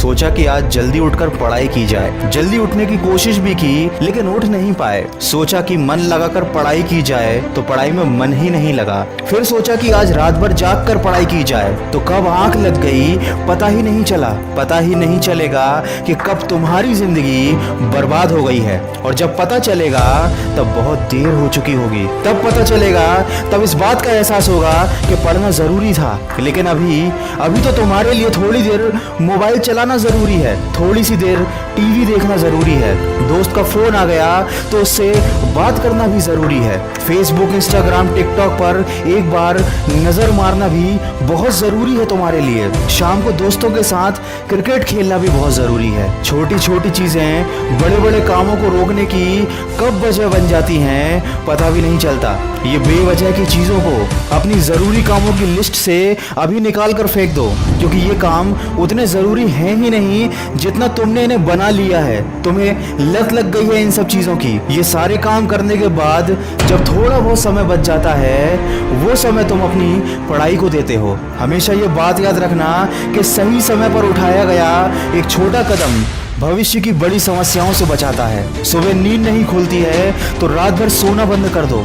सोचा कि आज जल्दी उठकर पढ़ाई की जाए। जल्दी उठने की कोशिश भी की लेकिन उठ नहीं पाए। सोचा कि मन लगाकर पढ़ाई की जाए तो पढ़ाई में मन ही नहीं लगा। फिर सोचा कि आज रात भर जाग कर पढ़ाई की जाए तो कब आंख लग गई पता ही नहीं चला। पता ही नहीं चलेगा कि कब तुम्हारी जिंदगी बर्बाद हो गई है, और जब पता चलेगा तब बहुत देर हो चुकी होगी। तब पता चलेगा, तब इस बात का एहसास होगा कि पढ़ना जरूरी था। लेकिन अभी तो तुम्हारे लिए थोड़ी देर मोबाइल चलाना जरूरी है, थोड़ी सी देर टीवी देखना जरूरी है, दोस्त का फोन आ गया तो उससे बात करना भी जरूरी है, फेसबुक इंस्टाग्राम टिकटॉक पर एक बार नजर मारना भी बहुत जरूरी है तुम्हारे लिए। शाम को दोस्तों के साथ क्रिकेट खेलना भी बहुत जरूरी है। छोटी छोटी चीजें बड़े बड़े कामों को रोकने की कब वजह बन जाती हैं पता भी नहीं चलता। ये बेवजह की चीजों को अपनी जरूरी कामों की लिस्ट से अभी निकाल कर फेंक दो, क्योंकि ये काम उतने जरूरी हैं ही नहीं जितना तुमने इन्हें बना लिया है। तुम्हें लत लग गई है इन सब चीजों की। ये सारे काम करने के बाद जब थोड़ा बहुत समय बच जाता है वो समय तुम अपनी पढ़ाई को देते हो। हमेशा ये बात याद रखना कि सही समय पर उठाया गया एक छोटा कदम भविष्य की बड़ी समस्याओं से बचाता है। सुबह नींद नहीं खुलती है तो रात भर सोना बंद कर दो।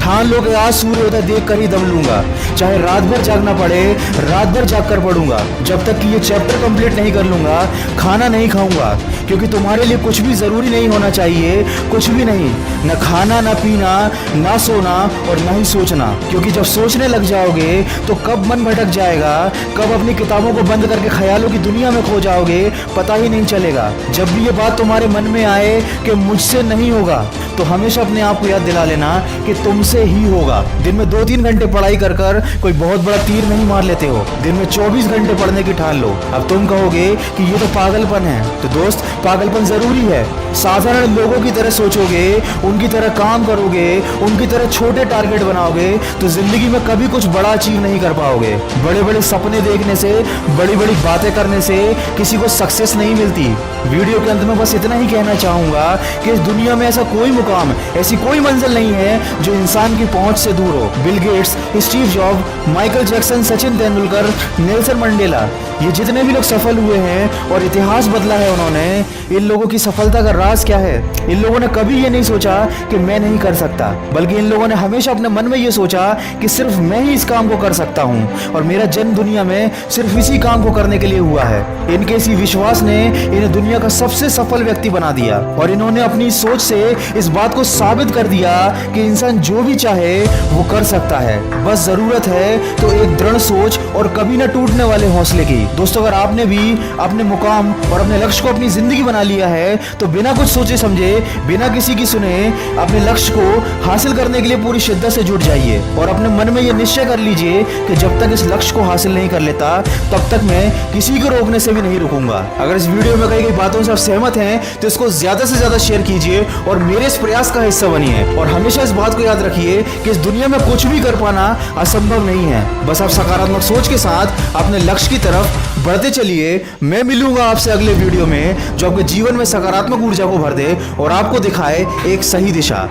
ठान लो कि आज सूर्योदय देख कर ही दम लूंगा, चाहे रात भर जागना पड़े रात भर जाग कर पढ़ूंगा। जब तक कि ये चैप्टर कंप्लीट नहीं कर लूंगा खाना नहीं खाऊंगा, क्योंकि तुम्हारे लिए कुछ भी जरूरी नहीं होना चाहिए, कुछ भी नहीं, न खाना न पीना ना सोना और न ही सोचना। क्योंकि जब सोचने लग जाओगे तो कब मन भटक जाएगा, कब अपनी किताबों को बंद करके ख्यालों की दुनिया में खो जाओगे पता ही नहीं चलेगा। जब भी ये बात तुम्हारे मन में आए कि मुझसे नहीं होगा तो हमेशा अपने आप को याद दिला लेना कि तुमसे ही होगा। दिन में 2-3 घंटे पढ़ाई कर कर कोई बहुत बड़ा तीर नहीं मार लेते हो, दिन में 24 घंटे पढ़ने की ठान लो। अब तुम कहोगे कि ये तो पागलपन है, तो दोस्त पागलपन जरूरी है। साधारण लोगों की तरह सोचोगे, उनकी तरह काम करोगे, उनकी तरह छोटे टारगेट बनाओगे तो जिंदगी में कभी कुछ बड़ा अचीव नहीं कर पाओगे। बड़े बड़े सपने देखने से, बड़ी बड़ी बातें करने से किसी को सक्सेस नहीं मिलती। वीडियो के अंत में बस इतना ही कहना चाहूंगा कि इस दुनिया में ऐसा कोई मुकाम, ऐसी कोई मंजिल नहीं है जो इंसान की पहुंच से दूर हो। Bill Gates, Steve job, Michael Jackson, Sachin Tendulkar, Nelson Mandela, ये जितने भी लोग सफल हुए हैं और इतिहास बदला है उन्होंने, इन लोगों की सफलता का राज क्या है? इन लोगों ने कभी ये नहीं सोचा कि मैं नहीं कर सकता, बल्कि इन लोगों ने हमेशा अपने मन में ये सोचा कि सिर्फ मैं ही इस काम को कर सकता हूँ और मेरा जन्म दुनिया में सिर्फ इसी काम को करने के लिए हुआ है। इनके इसी विश्वास ने इन्हें दुनिया का सबसे सफल व्यक्ति बना दिया और इन्होंने अपनी सोच से इस बात को साबित कर दिया कि इंसान जो भी चाहे वो कर सकता है। बस जरूरत है तो एक दृढ़ सोच और कभी न टूटने वाले हौसले की। दोस्तों, अगर आपने भी अपने मुकाम और अपने लक्ष्य को अपनी जिंदगी बना लिया है तो बिना कुछ सोचे समझे, बिना किसी की सुने अपने लक्ष्य को हासिल करने के लिए पूरी शिद्दत से जुट जाइए और अपने मन में ये निश्चय कर लीजिए कि जब तक इस लक्ष्य को हासिल नहीं कर लेता तब तक मैं किसी को रोकने से भी नहीं रुकूंगा। अगर इस वीडियो में कही गई बातों से आप सहमत हैं तो इसको ज्यादा से ज्यादा शेयर कीजिए और मेरे इस प्रयास का हिस्सा बनिए। और हमेशा इस बात को याद रखिए कि इस दुनिया में कुछ भी कर पाना असंभव नहीं है। बस आप सकारात्मक सोच के साथ अपने लक्ष्य की तरफ बढ़ते चलिए। मैं मिलूंगा आपसे अगले वीडियो में जो आपके जीवन में सकारात्मक ऊर्जा को भर दे और आपको दिखाए एक सही दिशा।